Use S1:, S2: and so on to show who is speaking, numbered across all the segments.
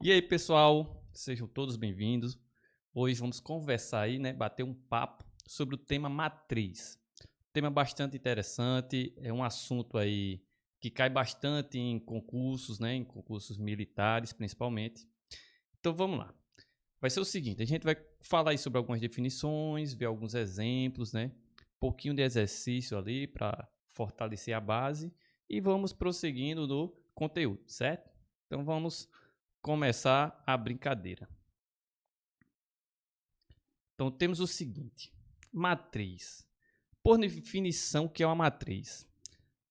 S1: E aí, pessoal, sejam todos bem-vindos. Hoje vamos conversar aí, né, bater um papo sobre o tema matriz. Tema bastante interessante, é um assunto aí que cai bastante em concursos, né, em concursos militares, principalmente. Então vamos lá. Vai ser o seguinte, a gente vai falar aí sobre algumas definições, ver alguns exemplos, né? Um pouquinho de exercício ali para fortalecer a base e vamos prosseguindo no conteúdo, certo? Então vamos começar a brincadeira. Então temos o seguinte: matriz. Por definição, o que é uma matriz?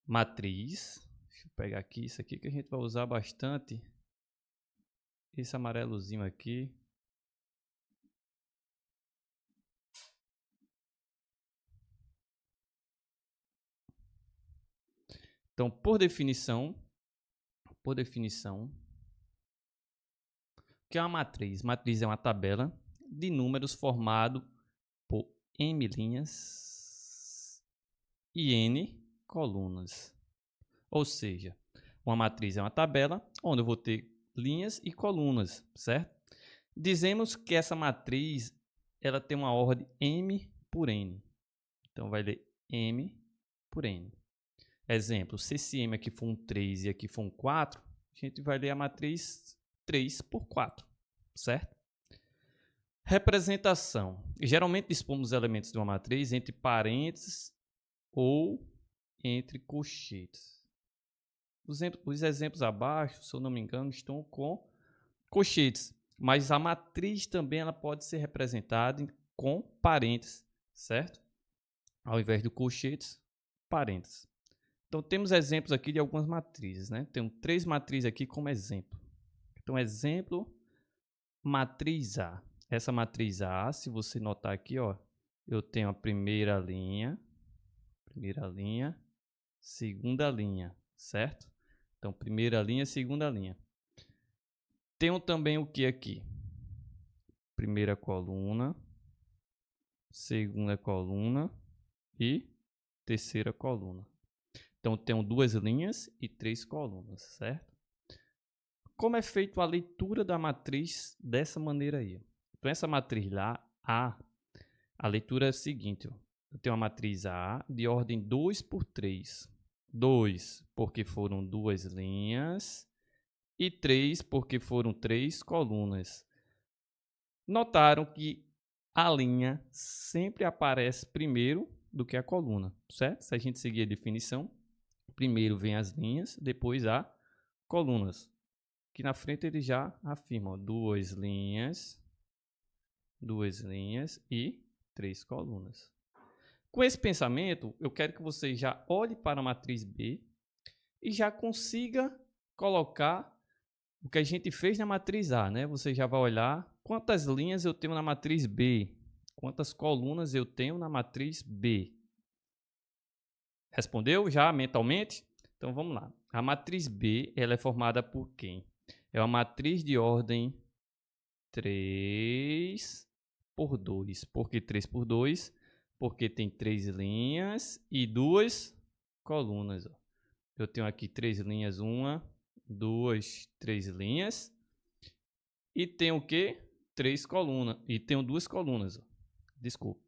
S1: Matriz, deixa eu pegar aqui isso aqui que a gente vai usar bastante. Esse amarelozinho aqui. Então, por definição, o que é uma matriz? Matriz é uma tabela de números formado por m linhas e n colunas. Ou seja, uma matriz é uma tabela onde eu vou ter linhas e colunas, certo? Dizemos que essa matriz ela tem uma ordem m por n. Então vai ler m por n. Exemplo, se esse m aqui for um 3 e aqui for um 4, a gente vai ler a matriz 3 por 4, certo? Representação. Geralmente dispomos os elementos de uma matriz entre parênteses ou entre colchetes. Os exemplos abaixo, se eu não me engano, estão com colchetes, mas a matriz também ela pode ser representada com parênteses, certo? Ao invés de colchetes, parênteses. Então temos exemplos aqui de algumas matrizes, né? Tenho 3 matrizes aqui como exemplo. Então exemplo, matriz A. Essa matriz A, se você notar aqui, ó, eu tenho a primeira linha, segunda linha, certo? Então primeira linha, segunda linha. Tenho também o que aqui? Primeira coluna, segunda coluna e terceira coluna. Então, tenho 2 linhas e 3 colunas, certo? Como é feita a leitura da matriz dessa maneira aí? Então, essa matriz lá, a leitura é a seguinte. Eu tenho a matriz A de ordem 2 por 3. 2 porque foram 2 linhas e 3 porque foram 3 colunas. Notaram que a linha sempre aparece primeiro do que a coluna, certo? Se a gente seguir a definição, primeiro vem as linhas, depois as colunas. Aqui na frente ele já afirma 2 linhas e 3 colunas. Com esse pensamento, eu quero que você já olhe para a matriz B e já consiga colocar o que a gente fez na matriz A, né? Você já vai olhar quantas linhas eu tenho na matriz B, quantas colunas eu tenho na matriz B. Respondeu já mentalmente? Então vamos lá. A matriz B ela é formada por quem? É uma matriz de ordem 3 por 2. Por que 3 por 2? Porque tem 3 linhas e 2 colunas. Eu tenho aqui 3 linhas, 1, 2, 3 linhas. E tenho o quê? 3 colunas. E tenho 2 colunas. Desculpa.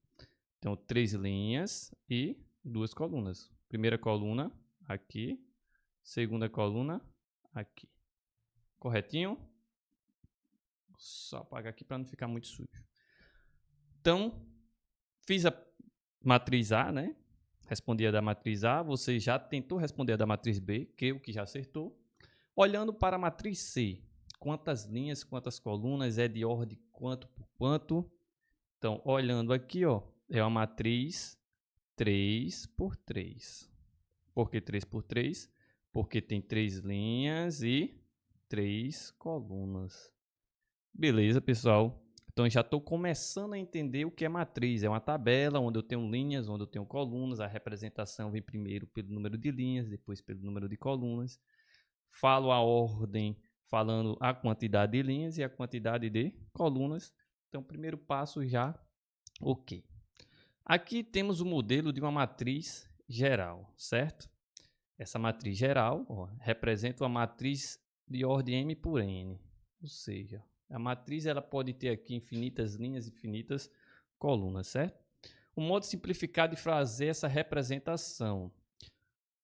S1: Tenho 3 linhas e 2 colunas. Primeira coluna aqui. Segunda coluna aqui. Corretinho? Só apagar aqui para não ficar muito sujo. Então, fiz a matriz A, né? Respondi a da matriz A. Você já tentou responder a da matriz B, que já acertou. Olhando para a matriz C, quantas linhas, quantas colunas, é de ordem quanto por quanto. Então, olhando aqui, ó, é uma matriz 3 por 3. Por que 3 por 3? Porque tem 3 linhas e 3 colunas. Beleza, pessoal? Então, já estou começando a entender o que é matriz. É uma tabela onde eu tenho linhas, onde eu tenho colunas. A representação vem primeiro pelo número de linhas, depois pelo número de colunas. Falo a ordem, falando a quantidade de linhas e a quantidade de colunas. Então, primeiro passo já, ok. Aqui temos o modelo de uma matriz geral, certo? Essa matriz geral representa uma matriz de ordem M por N. Ou seja, a matriz ela pode ter aqui infinitas linhas, infinitas colunas, certo? O modo simplificado de fazer essa representação.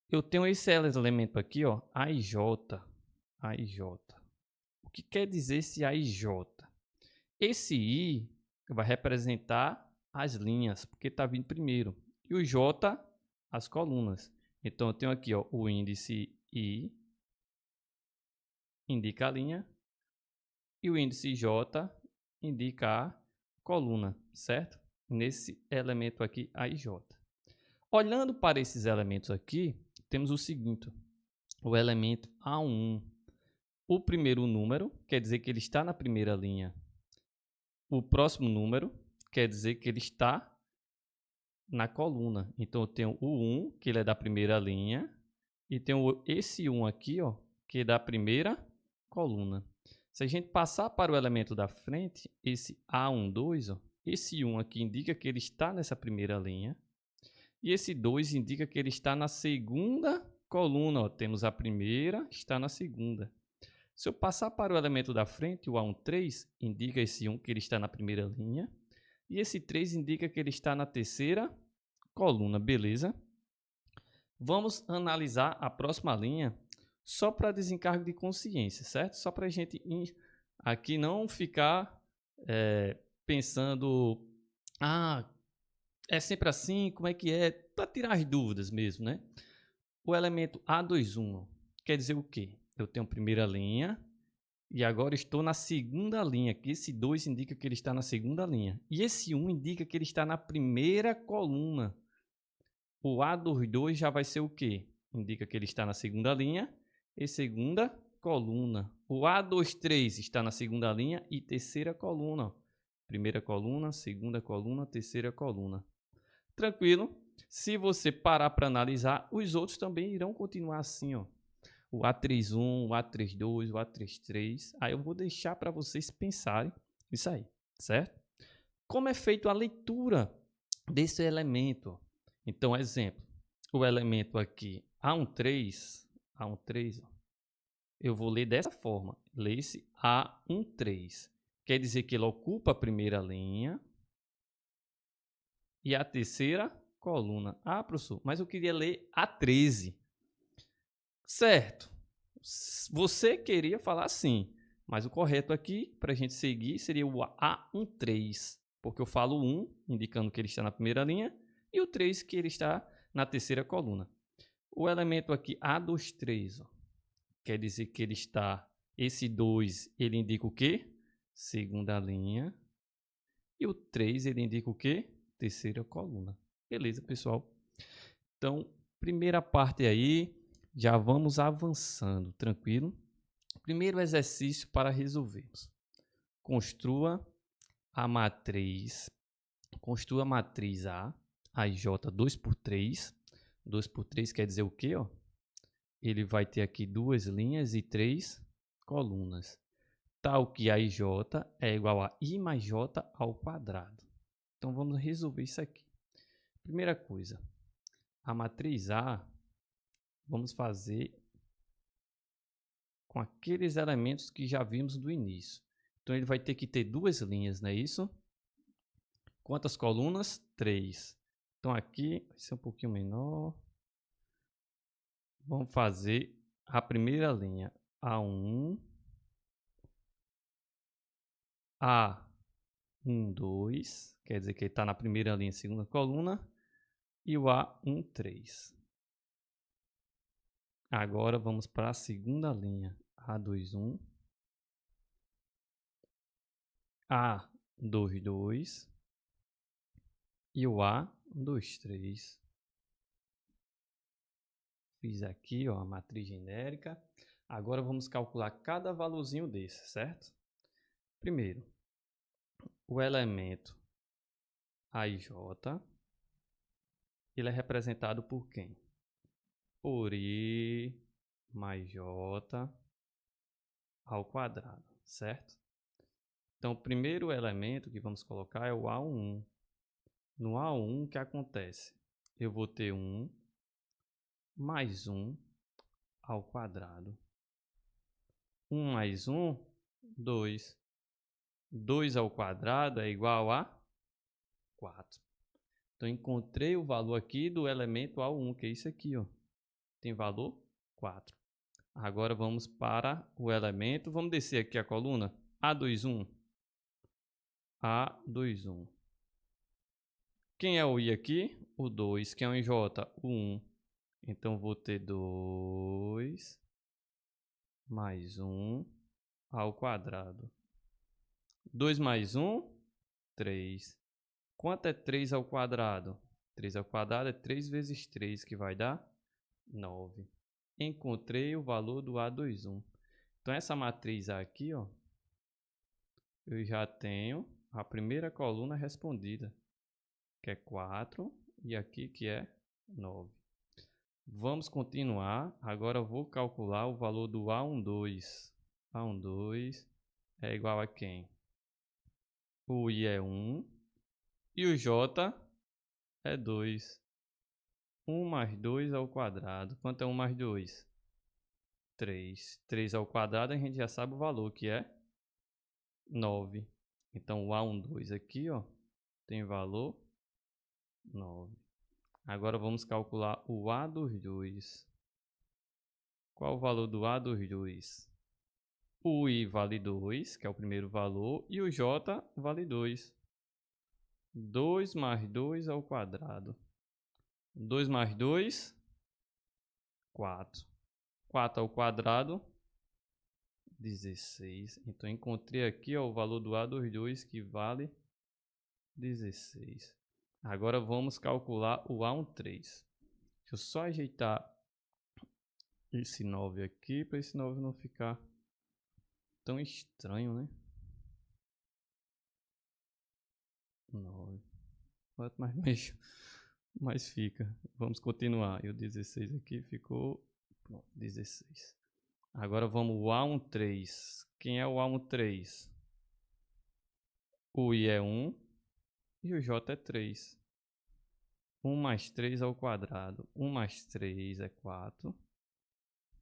S1: Eu tenho esse elemento aqui, ó, AIJ. O que quer dizer esse AIJ? Esse I vai representar as linhas, porque está vindo primeiro. E o J, as colunas. Então, eu tenho aqui ó, o índice I, indica a linha, e o índice J indica a coluna, certo? Nesse elemento aqui, AIJ. Olhando para esses elementos aqui, temos o seguinte, o elemento A1. O primeiro número quer dizer que ele está na primeira linha. O próximo número quer dizer que ele está na coluna. Então, eu tenho o 1, que ele é da primeira linha, e tenho esse 1 aqui, ó, que é da primeira coluna. Se a gente passar para o elemento da frente, esse A12, ó, esse 1 aqui indica que ele está nessa primeira linha, e esse 2 indica que ele está na segunda coluna. Ó, temos a primeira, está na segunda. Se eu passar para o elemento da frente, o A13 indica esse 1 que ele está na primeira linha. E esse 3 indica que ele está na terceira coluna, beleza? Vamos analisar a próxima linha só para desencargo de consciência, certo? Só para a gente aqui não ficar pensando, é sempre assim, como é que é? Para tirar as dúvidas mesmo, né? O elemento A21 quer dizer o quê? Eu tenho a primeira linha e agora estou na segunda linha, que esse 2 indica que ele está na segunda linha. E esse 1 indica que ele está na primeira coluna. O A22 já vai ser o quê? Indica que ele está na segunda linha e segunda coluna. O A23 está na segunda linha e terceira coluna. Primeira coluna, segunda coluna, terceira coluna. Tranquilo? Se você parar para analisar, os outros também irão continuar assim, ó. O A31, o A32, o A33. Aí eu vou deixar para vocês pensarem isso aí, certo? Como é feita a leitura desse elemento? Então, exemplo, o elemento aqui A13, ó, eu vou ler dessa forma. Lê-se A13. Quer dizer que ele ocupa a primeira linha e a terceira coluna. Ah, professor, mas eu queria ler A13. Certo. Você queria falar assim, mas o correto aqui, para a gente seguir, seria o A13. Porque eu falo 1, indicando que ele está na primeira linha, e o 3, que ele está na terceira coluna. O elemento aqui A23, ó, quer dizer que ele está... Esse 2, ele indica o quê? Segunda linha. E o 3, ele indica o quê? Terceira coluna. Beleza, pessoal? Então, primeira parte aí, já vamos avançando, tranquilo? Primeiro exercício para resolvermos. Construa a matriz A, AIJ 2×3. 2×3 quer dizer o quê? Ó? Ele vai ter aqui 2 linhas e 3 colunas. Tal que AIJ é igual a I mais J ao quadrado. Então, vamos resolver isso aqui. Primeira coisa, a matriz A, vamos fazer com aqueles elementos que já vimos do início. Então, ele vai ter que ter 2 linhas, não é isso? Quantas colunas? 3. Então, aqui vai ser um pouquinho menor. Vamos fazer a primeira linha. A1, A12, quer dizer que ele está na primeira linha, segunda coluna. E o A13. Agora, vamos para a segunda linha. A21, A22 e o A23. Fiz aqui ó, a matriz genérica. Agora vamos calcular cada valorzinho desse, certo? Primeiro, o elemento AIJ, ele é representado por quem? Por I mais J ao quadrado, certo? Então, o primeiro elemento que vamos colocar é o A1. No A1, o que acontece? Eu vou ter 1 mais 1 ao quadrado. 1 mais 1 2. 2 ao quadrado é igual a 4. Então, encontrei o valor aqui do elemento A1, que é isso aqui, ó. Tem valor 4. Agora, vamos para o elemento. Vamos descer aqui a coluna. A21. A21. Quem é o I aqui? O 2. Quem é o J? O 1. Então, vou ter 2 mais 1 ao quadrado. 2 mais 1, 3. Quanto é 3 ao quadrado? 3 ao quadrado é 3 vezes 3, que vai dar 9. Encontrei o valor do A21. Então, essa matriz aqui, ó, eu já tenho a primeira coluna respondida, que é 4, e aqui que é 9. Vamos continuar. Agora eu vou calcular o valor do A12. A12 é igual a quem? O I é 1 e o J é 2. 1 mais 2 ao quadrado. Quanto é 1 mais 2? 3. 3 ao quadrado a gente já sabe o valor, que é 9. Então o A12 aqui, ó, tem valor 9. Agora vamos calcular o A dos 2. Qual o valor do A dos 2? O I vale 2, que é o primeiro valor, e o J vale 2. 2 mais 2 ao quadrado. 2 mais 2, 4. 4 ao quadrado, 16. Então, encontrei aqui, ó, o valor do A dos 2, que vale 16. Agora, vamos calcular o A13. Deixa eu só ajeitar esse 9 aqui, para esse 9 não ficar tão estranho, né? 9. Quanto mais mexo, mais fica. Vamos continuar. E o 16 aqui ficou... Pronto, 16. Agora vamos o A13. Quem é o A13? O I é 1 e o J é 3. 1 mais 3 ao quadrado. 1 mais 3 é 4.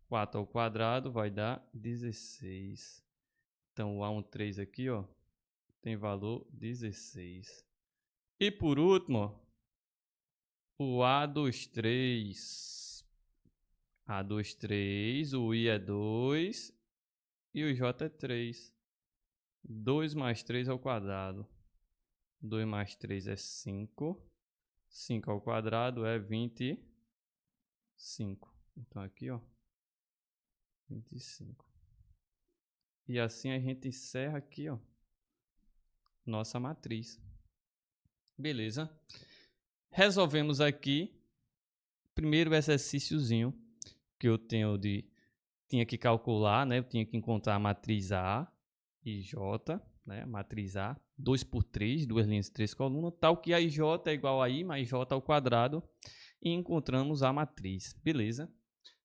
S1: 4 ao quadrado vai dar 16. Então o A13 aqui, ó, tem valor 16. E por último, o A23. A23, o I é 2 e o J é 3. 2 mais 3 ao quadrado. 2 mais 3 é 5. 5 ao quadrado é 25. Então aqui, ó, 25. E assim a gente encerra aqui, ó, nossa matriz. Beleza? Resolvemos aqui primeiro exercíciozinho que eu tinha que calcular, né? Eu tinha que encontrar a matriz A e J, né? Matriz A, 2 por 3, 2 linhas e 3 colunas, tal que a IJ é igual a I mais J ao quadrado, e encontramos a matriz. Beleza?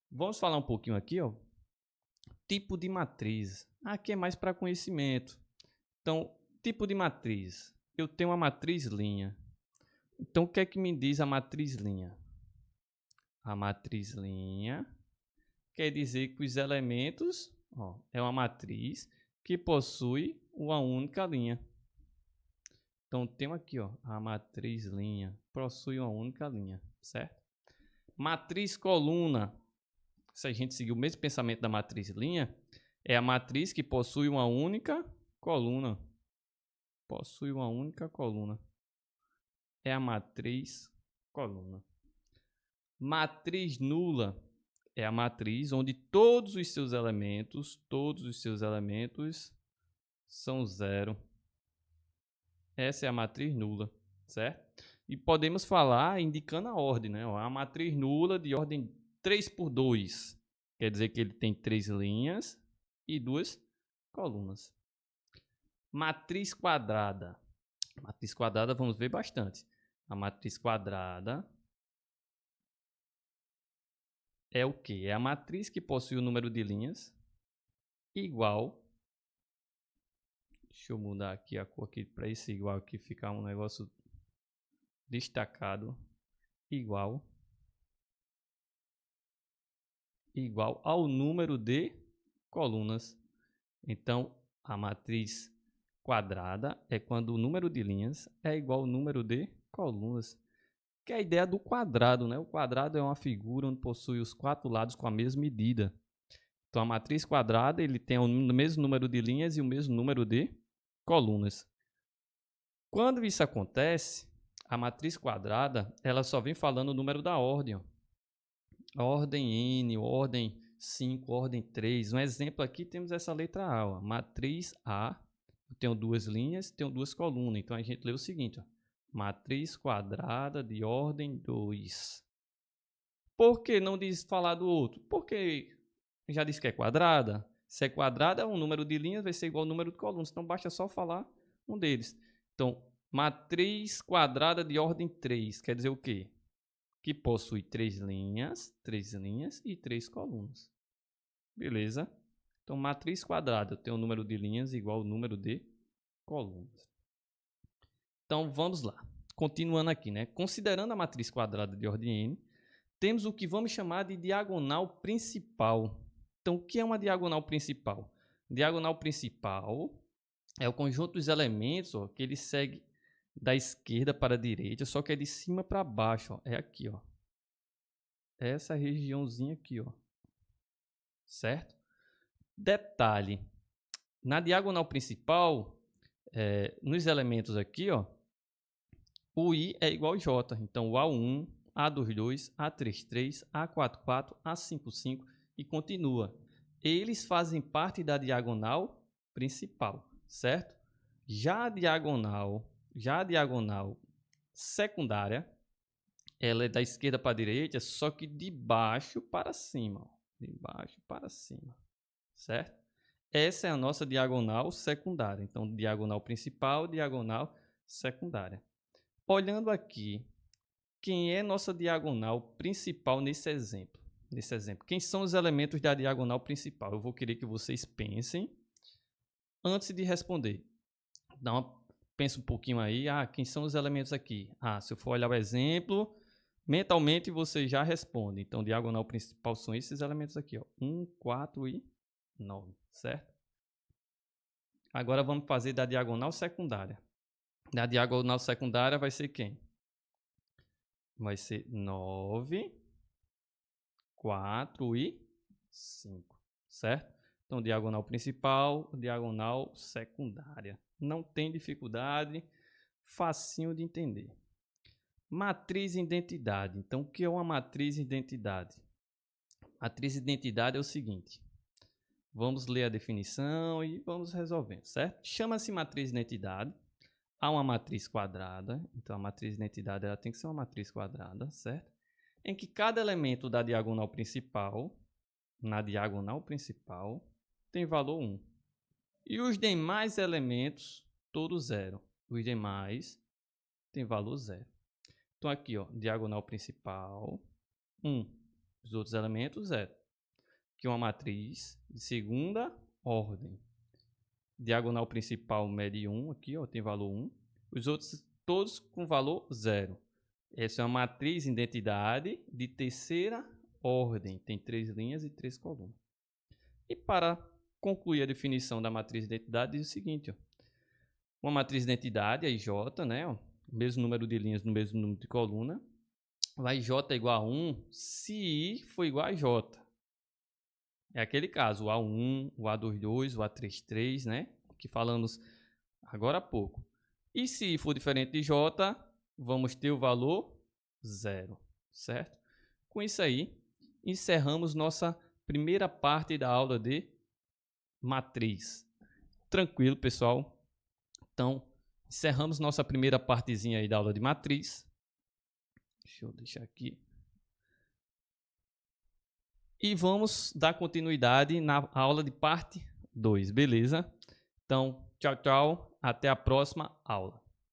S1: Vamos falar um pouquinho aqui, ó. Tipo de matriz. Aqui é mais para conhecimento. Então, tipo de matriz. Eu tenho uma matriz linha. Então, o que é que me diz a matriz linha? A matriz linha quer dizer que os elementos, ó, é uma matriz que possui uma única linha. Então, temos aqui, ó, a matriz linha possui uma única linha, certo? Matriz coluna. Se a gente seguir o mesmo pensamento da matriz linha, é a matriz que possui uma única coluna. Possui uma única coluna. É a matriz coluna. Matriz nula é a matriz onde todos os seus elementos são zero. Essa é a matriz nula, certo? E podemos falar indicando a ordem, né? A matriz nula de ordem 3 por 2. Quer dizer que ele tem 3 linhas e 2 colunas. Matriz quadrada. Matriz quadrada vamos ver bastante. A matriz quadrada é o quê? É a matriz que possui o número de linhas igual. Deixa eu mudar aqui a cor aqui para esse igual aqui ficar um negócio destacado. Igual ao número de colunas. Então, A matriz quadrada é quando o número de linhas é igual ao número de colunas. Que é a ideia do quadrado, né? O quadrado é uma figura onde possui os 4 lados com a mesma medida. Então, a matriz quadrada ele tem o mesmo número de linhas e o mesmo número de colunas. Quando isso acontece, a matriz quadrada ela só vem falando o número da ordem. Ó. Ordem N, ordem 5, ordem 3. Um exemplo aqui, temos essa letra A. Ó. Matriz A, eu tenho 2 linhas, tenho 2 colunas. Então, a gente lê o seguinte. Ó. Matriz quadrada de ordem 2. Por que não diz falar do outro? Porque já disse que é quadrada. Se é quadrada, um número de linhas vai ser igual ao número de colunas. Então, basta só falar um deles. Então, matriz quadrada de ordem 3. Quer dizer o quê? Que possui 3 linhas e 3 colunas. Beleza? Então, matriz quadrada tem o número de linhas igual ao número de colunas. Então, vamos lá. Continuando aqui, né? Considerando a matriz quadrada de ordem n, temos o que vamos chamar de diagonal principal. Então, o que é uma diagonal principal? Diagonal principal é o conjunto dos elementos ó, que ele segue da esquerda para a direita, só que é de cima para baixo. Ó. É aqui, ó. Essa regiãozinha aqui, ó. Certo? Detalhe. Na diagonal principal, nos elementos aqui, ó, o I é igual a J. Então, o A1, A22, A33, A44, A55 e continua. Eles fazem parte da diagonal principal, certo? Já a diagonal secundária, ela é da esquerda para a direita, só que de baixo para cima. Ó. De baixo para cima, certo? Essa é a nossa diagonal secundária. Então, diagonal principal, diagonal secundária. Olhando aqui, quem é nossa diagonal principal nesse exemplo? Quem são os elementos da diagonal principal? Eu vou querer que vocês pensem antes de responder. Pensa um pouquinho aí. Quem são os elementos aqui? Se eu for olhar o exemplo, mentalmente você já responde. Então, diagonal principal são esses elementos aqui. Ó, 1, 4 e 9, certo? Agora vamos fazer da diagonal secundária. Na diagonal secundária vai ser quem? Vai ser 9, 4 e 5, certo? Então, diagonal principal, diagonal secundária. Não tem dificuldade, facinho de entender. Matriz identidade. Então, o que é uma matriz identidade? Matriz identidade é o seguinte. Vamos ler a definição e vamos resolvendo, certo? Chama-se matriz identidade. Há uma matriz quadrada, então a matriz identidade ela tem que ser uma matriz quadrada, certo? Em que cada elemento da diagonal principal, na diagonal principal, tem valor 1. E os demais elementos, todos 0. Os demais tem valor 0. Então aqui, ó, diagonal principal, 1. Os outros elementos, 0. Aqui uma matriz de segunda ordem. Diagonal principal mede 1, aqui ó, tem valor 1. Os outros todos com valor 0. Essa é uma matriz identidade de terceira ordem. Tem 3 linhas e 3 colunas. E para concluir a definição da matriz identidade, diz o seguinte. Ó, uma matriz identidade, a IJ, né, ó, mesmo número de linhas no mesmo número de coluna. A IJ é igual a 1 se I for igual a J. É aquele caso, o A1, o A22, o A33, né? Que falamos agora há pouco. E se for diferente de J, vamos ter o valor 0, certo? Com isso aí, encerramos nossa primeira parte da aula de matriz. Tranquilo, pessoal? Então, encerramos nossa primeira partezinha aí da aula de matriz. Deixa eu deixar aqui. E vamos dar continuidade na aula de parte 2, beleza? Então, tchau, tchau. Até a próxima aula.